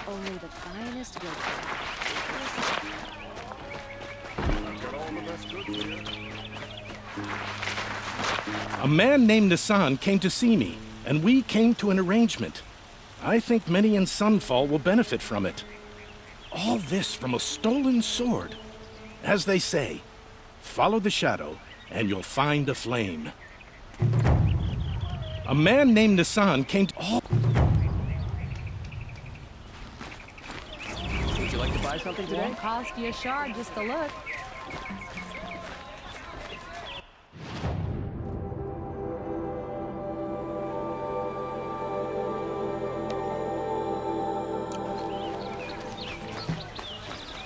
Only the finest goods. A man named Nassan came to see me, and we came to an arrangement. I think many in Sunfall will benefit from it. All this from a stolen sword. As they say, follow the shadow, and you'll find a flame. A man named Nassan came to... Would you like to buy something today? Won't cost you a shard just to look.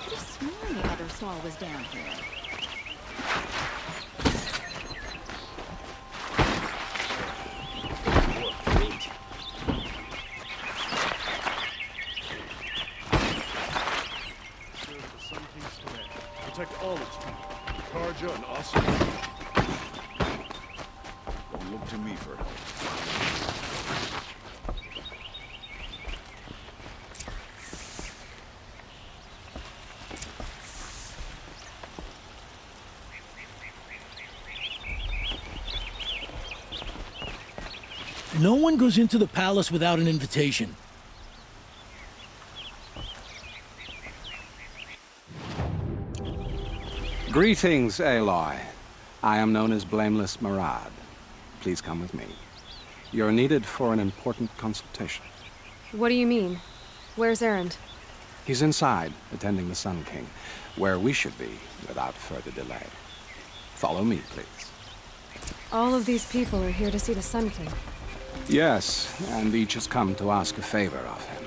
Could have sworn the other saw was down here. Protect all its people. Karja and Asa. Don't look to me for help. No one goes into the palace without an invitation. Greetings, Aloy. I am known as Blameless Marad. Please come with me. You're needed for an important consultation. What do you mean? Where's Erend? He's inside, attending the Sun King, where we should be without further delay. Follow me, please. All of these people are here to see the Sun King. Yes, and each has come to ask a favor of him.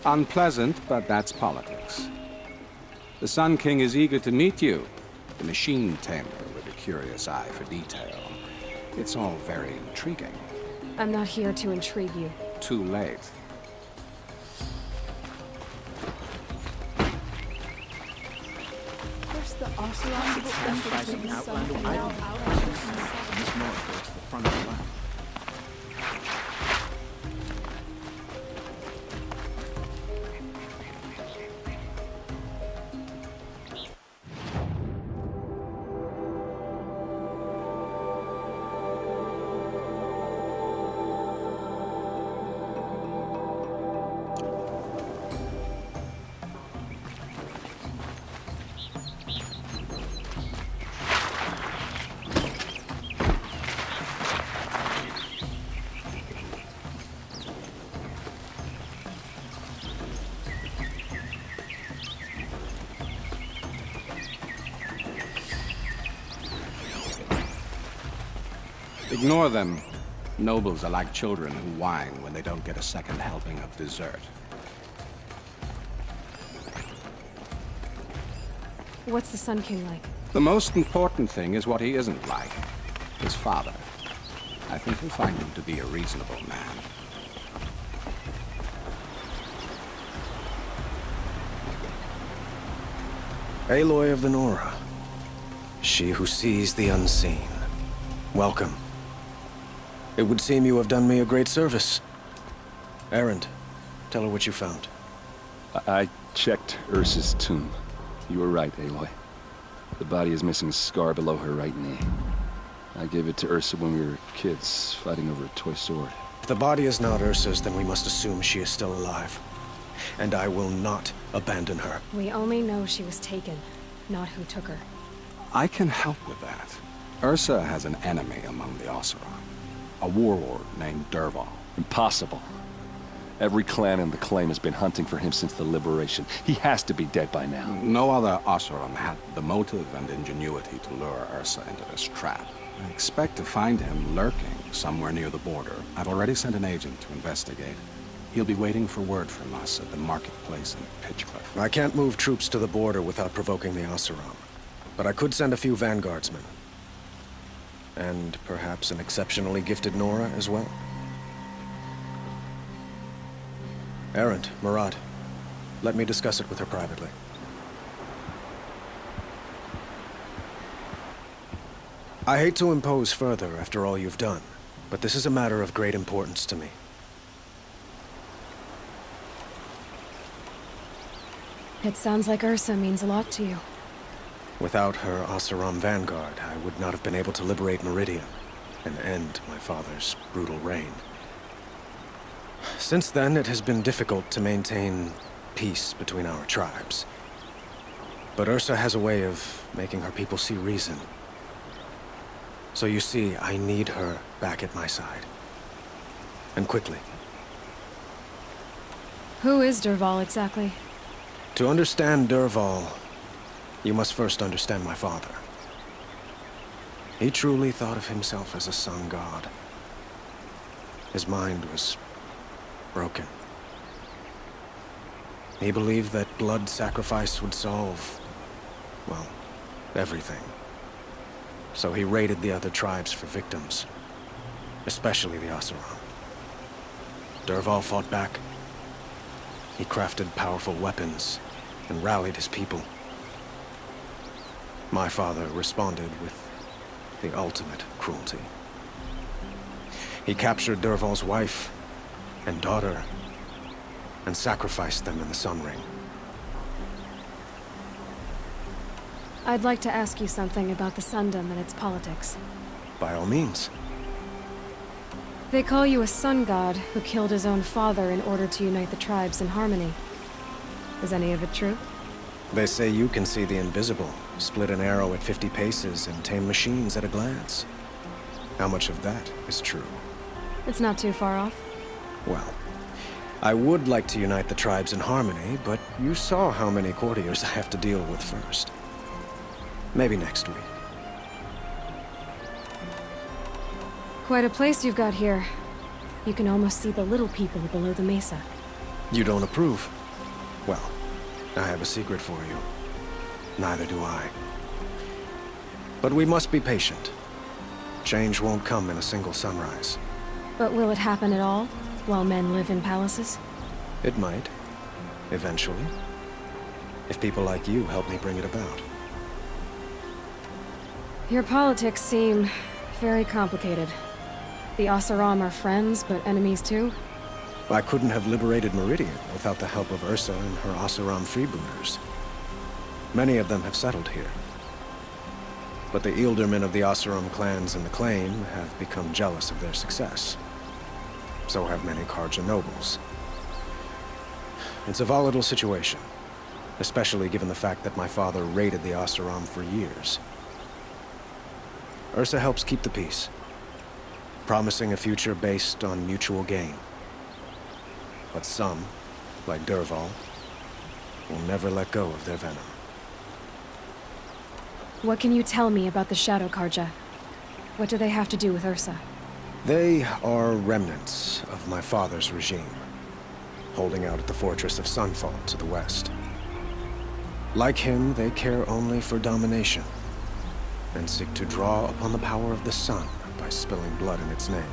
Unpleasant, but that's politics. The Sun King is eager to meet you, the machine tamer with a curious eye for detail. It's all very intriguing. I'm not here to intrigue you. Too late. Where's the Ocelot? Try some Outlander item. It's north towards the front of the line. Ignore them. Nobles are like children who whine when they don't get a second helping of dessert. What's the Sun King like? The most important thing is what he isn't like. His father. I think you'll find him to be a reasonable man. Aloy of the Nora. She who sees the unseen. Welcome. It would seem you have done me a great service. Erend, tell her what you found. I checked Ursa's tomb. You were right, Aloy. The body is missing a scar below her right knee. I gave it to Ursa when we were kids, fighting over a toy sword. If the body is not Ursa's, then we must assume she is still alive. And I will not abandon her. We only know she was taken, not who took her. I can help with that. Ursa has an enemy among the Oseram. A warlord named Dervahl. Impossible. Every clan in the claim has been hunting for him since the liberation. He has to be dead by now. No other Oseram had the motive and ingenuity to lure Ursa into this trap. I expect to find him lurking somewhere near the border. I've already sent an agent to investigate. He'll be waiting for word from us at the marketplace in Pitchcliff. I can't move troops to the border without provoking the Oseram. But I could send a few vanguardsmen. And perhaps an exceptionally gifted Nora as well. Erend, Marad, let me discuss it with her privately. I hate to impose further after all you've done, but this is a matter of great importance to me. It sounds like Ursa means a lot to you. Without her Oseram vanguard, I would not have been able to liberate Meridian and end my father's brutal reign. Since then, it has been difficult to maintain peace between our tribes. But Ursa has a way of making her people see reason. So you see, I need her back at my side. And quickly. Who is Dervahl exactly? To understand Dervahl, you must first understand my father. He truly thought of himself as a sun god. His mind was broken. He believed that blood sacrifice would solve, well, everything. So he raided the other tribes for victims, especially the Oseram. Dervahl fought back. He crafted powerful weapons and rallied his people. My father responded with the ultimate cruelty. He captured Dervahl's wife and daughter and sacrificed them in the Sun Ring. I'd like to ask you something about the Sundom and its politics. By all means. They call you a sun god who killed his own father in order to unite the tribes in harmony. Is any of it true? They say you can see the invisible, split an arrow at 50 paces, and tame machines at a glance. How much of that is true? It's not too far off. Well, I would like to unite the tribes in harmony, but you saw how many courtiers I have to deal with first. Maybe next week. Quite a place you've got here. You can almost see the little people below the mesa. You don't approve? Well, I have a secret for you. Neither do I. But we must be patient. Change won't come in a single sunrise. But will it happen at all, while men live in palaces? It might. Eventually. If people like you help me bring it about. Your politics seem very complicated. The Oseram are friends, but enemies too? I couldn't have liberated Meridian without the help of Ursa and her Oseram freebooters. Many of them have settled here. But the Ealdormen of the Oseram clans in the Claim have become jealous of their success. So have many Karja nobles. It's a volatile situation, especially given the fact that my father raided the Oseram for years. Ursa helps keep the peace, promising a future based on mutual gain. But some, like Dervahl, will never let go of their venom. What can you tell me about the Shadow Karja? What do they have to do with Ursa? They are remnants of my father's regime, holding out at the fortress of Sunfall to the west. Like him, they care only for domination, and seek to draw upon the power of the sun by spilling blood in its name.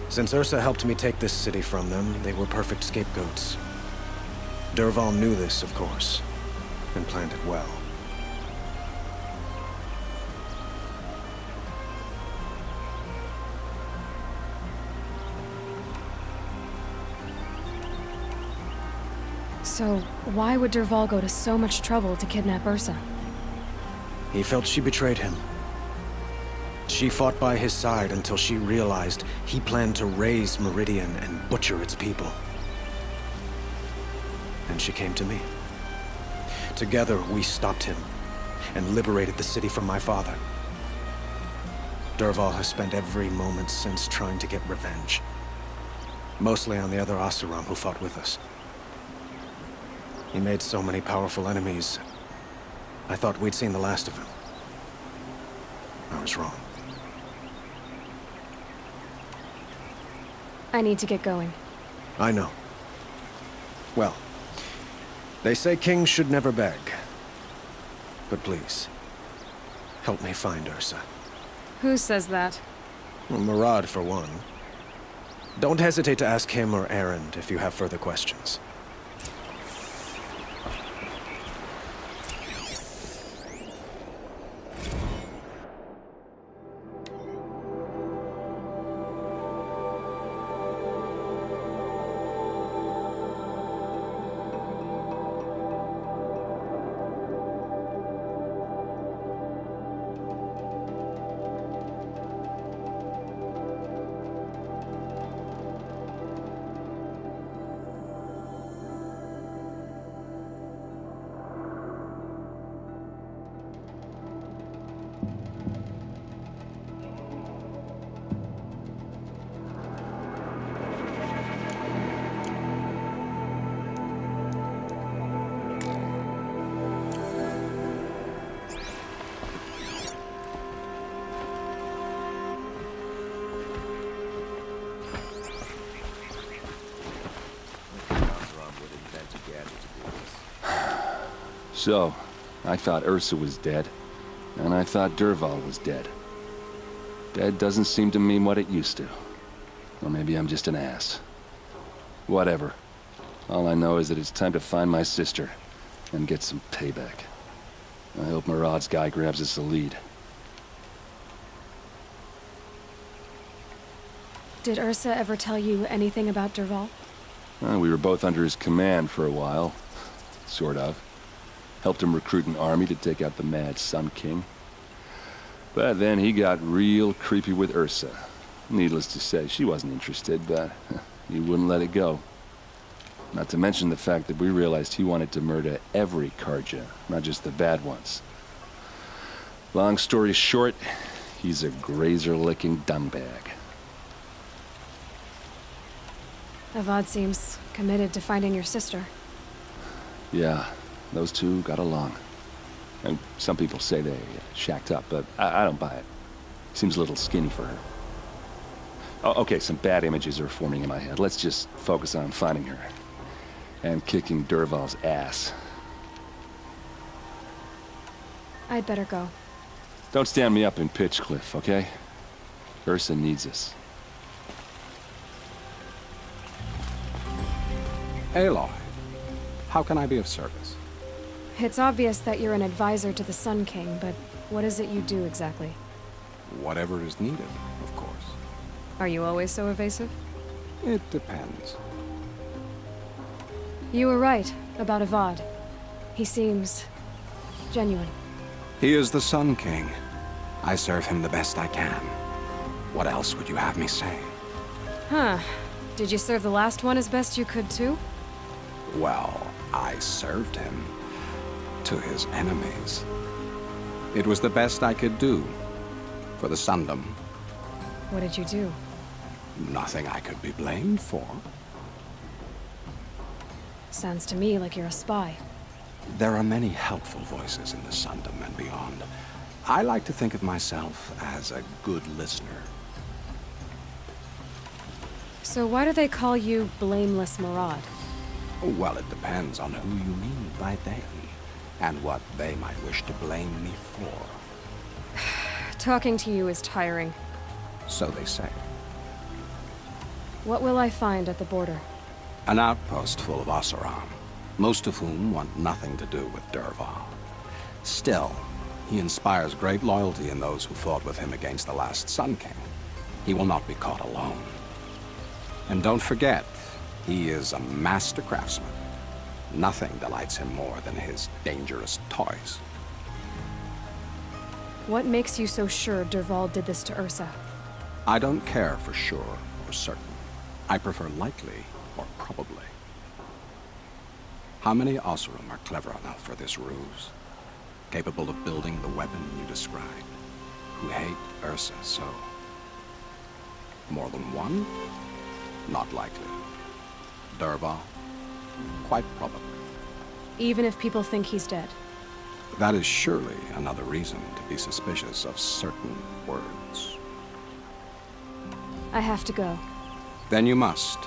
Since Ursa helped me take this city from them, they were perfect scapegoats. Dervahl knew this, of course, and planned it well. So, why would Dervahl go to so much trouble to kidnap Ursa? He felt she betrayed him. She fought by his side until she realized he planned to raise Meridian and butcher its people. And she came to me. Together, we stopped him and liberated the city from my father. Dervahl has spent every moment since trying to get revenge. Mostly on the other Oseram who fought with us. He made so many powerful enemies, I thought we'd seen the last of him. I was wrong. I need to get going. I know. Well, they say kings should never beg. But please, help me find Ursa. Who says that? Well, Murad, for one. Don't hesitate to ask him or Erend if you have further questions. So, I thought Ursa was dead, and I thought Dervahl was dead. Dead doesn't seem to mean what it used to. Or maybe I'm just an ass. Whatever. All I know is that it's time to find my sister and get some payback. I hope Murad's guy grabs us a lead. Did Ursa ever tell you anything about Dervahl? We were both under his command for a while. Sort of. Helped him recruit an army to take out the mad Sun King. But then he got real creepy with Ursa. Needless to say, she wasn't interested, but he wouldn't let it go. Not to mention the fact that we realized he wanted to murder every Karja, not just the bad ones. Long story short, he's a grazer-licking dungbag. Avad seems committed to finding your sister. Yeah, those two got along. And some people say they shacked up, but I don't buy it. Seems a little skinny for her. Oh, okay, some bad images are forming in my head. Let's just focus on finding her. And kicking Dervahl's ass. I'd better go. Don't stand me up in Pitchcliff, okay? Ursa needs us. Aloy, how can I be of service? It's obvious that you're an advisor to the Sun King, but what is it you do exactly? Whatever is needed, of course. Are you always so evasive? It depends. You were right about Avad. He seems genuine. He is the Sun King. I serve him the best I can. What else would you have me say? Huh. Did you serve the last one as best you could, too? Well, I served him to his enemies. It was the best I could do for the Sundom. What did you do? Nothing I could be blamed for. Sounds to me like you're a spy. There are many helpful voices in the Sundom and beyond. I like to think of myself as a good listener. So why do they call you Blameless Murad? Well, it depends on who you mean by they, and what they might wish to blame me for. Talking to you is tiring. So they say. What will I find at the border? An outpost full of Oseram, most of whom want nothing to do with Dervahl. Still, he inspires great loyalty in those who fought with him against the last Sun King. He will not be caught alone. And don't forget, he is a master craftsman. Nothing delights him more than his dangerous toys. What makes you so sure Dervahl did this to Ursa? I don't care for sure or certain. I prefer likely or probably. How many Oseram are clever enough for this ruse? Capable of building the weapon you described? Who hate Ursa so? More than one? Not likely. Dervahl? Quite probably. Even if people think he's dead? That is surely another reason to be suspicious of certain words. I have to go. Then you must.